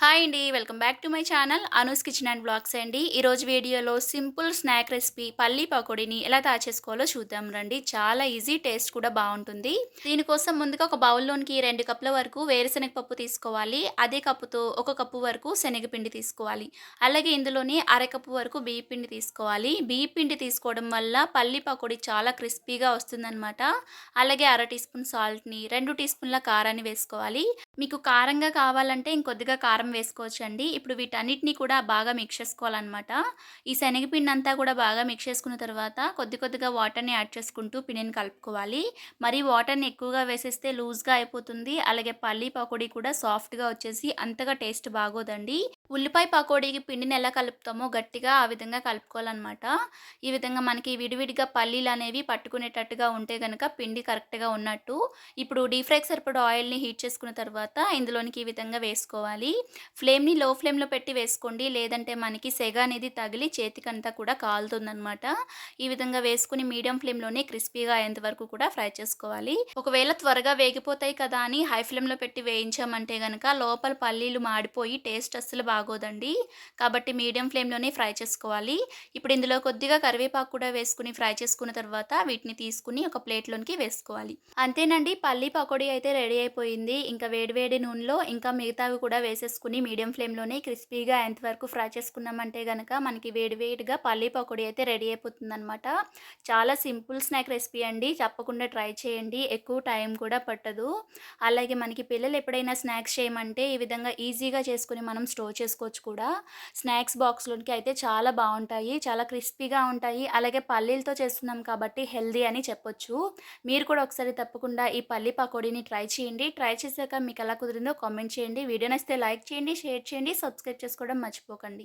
Hi అండి. Welcome back to my channel Anu's kitchen and blogs అండి. ఈరోజు వీడియోలో సింపుల్ స్నాక్ రెసిపీ పల్లీ పకోడీని ఎలా తయారు చేసుకోవాలో చూద్దాం రండి. చాలా ఈజీ, టేస్ట్ కూడా బాగుంటుంది. దీనికోసం ముందుగా ఒక బౌల్లోనికి 2 కప్పుల వరకు వేరుశనగ పప్పు తీసుకోవాలి. అదే కప్పుతో 1 కప్పు వరకు శనగపిండి తీసుకోవాలి. అలాగే ఇందులోని అరకప్పు వరకు బియ్య పిండి తీసుకోవాలి. బియ్య పిండి తీసుకోవడం వల్ల పల్లీ పకోడీ చాలా క్రిస్పీగా వస్తుందన్నమాట. అలాగే అర టీ స్పూన్ సాల్ట్ని, 2 టీ స్పూన్ల కారాన్ని వేసుకోవాలి. మీకు కారంగా కావాలంటే ఇంకొద్దిగా కారం వేసుకోవచ్చండి. ఇప్పుడు వీటన్నిటిని కూడా బాగా మిక్స్ చేసుకోవాలనమాట. ఈ శనగపిండి అంతా కూడా బాగా మిక్స్ చేసుకున్న తర్వాత కొద్దిగా వాటర్‌ని యాడ్ చేసుకుంటూ పిండిని కలుపుకోవాలి. మరి వాటర్‌ని ఎక్కువగా వేసేస్తే లూజ్‌గా అయిపోతుంది. అలాగే పల్లీ పకోడీ కూడా సాఫ్ట్‌గా వచ్చేసి అంతగా టేస్ట్ బాగోదండి. ఉల్లిపాయ పకోడీకి పిండిని ఎలా కలుపుతామో గట్టిగా ఆ విధంగా కలుపుకోవాలనమాట. ఈ విధంగా మనకి విడివిడిగా పల్లీలనేవి పట్టుకునేటట్టుగా ఉంటే గనక పిండి కరెక్ట్‌గా ఉన్నట్టు. ఇప్పుడు డీప్ ఫ్రైకి సరిపడా ఆయిల్‌ని హీట్ చేసుకున్న తర్వాత ఇందులోనికి ఈ విధంగా వేసుకోవాలి. ఫ్లేమ్‌ని లో ఫ్లేమ్‌లో పెట్టి వేసుకోండి. లేదంటే మనకి సెగ అనేది తగిలి చేతికంతా కూడా కాలుతుందనమాట. ఈ విధంగా వేసుకొని మీడియం ఫ్లేమ్‌లోనే క్రిస్పీగా అయ్యేంత వరకు కూడా ఫ్రై చేసుకోవాలి. ఒకవేళ త్వరగా వేగిపోతాయి కదా అని హై ఫ్లేమ్‌లో పెట్టి వేయించామంటే గనక లోపల పల్లీలు మాడిపోయి టేస్ట్ అస్సలు బాగోదండి. కాబట్టి మీడియం ఫ్లేమ్‌లోనే ఫ్రై చేసుకోవాలి. ఇప్పుడు ఇందులో కొద్దిగా కరివేపాకు కూడా వేసుకొని ఫ్రై చేసుకున్న తర్వాత వీటిని తీసుకొని ఒక ప్లేట్‌లోనికి వేసుకోవాలి. అంతేనండి, పల్లీ పకోడీ అయితే రెడీ అయిపోయింది. ఇంకా వేడి వేడి నూనెలో ఇంకా మిగతావి కూడా వేసేసుకొని మీడియం ఫ్లేమ్‌లోనే క్రిస్పీగా అయ్యేంత వరకు ఫ్రై చేసుకున్నామంటే గనక మనకి వేడి వేడిగా పల్లీ పకోడీ అయితే రెడీ అయిపోతుందనమాట. చాలా సింపుల్ స్నాక్ రెసిపీ అండి. తప్పకుండా ట్రై చేయండి. ఎక్కువ టైం కూడా పట్టదు. అలాగే మనకి పిల్లలు ఎప్పుడైనా స్నాక్స్ చేయమంటే ఈ విధంగా ఈజీగా చేసుకొని మనం స్టోర్ చేసుకోవచ్చు కూడా. స్నాక్స్ బాక్స్‌లోకి అయితే చాలా బావుంటాయి. చాలా క్రిస్పీగా ఉంటాయి. అలాగే పల్లీలతో చేస్తున్నాం కాబట్టి హెల్తీ అని చెప్పొచ్చు. మీరు కూడా ఒకసారి తప్పకుండా ఈ పల్లీ పకోడీని ట్రై చేయండి. ట్రై చేశాక మీకు ఎలా కుదిరిందో కామెంట్ చేయండి. వీడియో నచ్చితే లైక్ చేయండి, షేర్ చేయండి, సబ్స్క్రైబ్ చేసుకోవడం మర్చిపోకండి.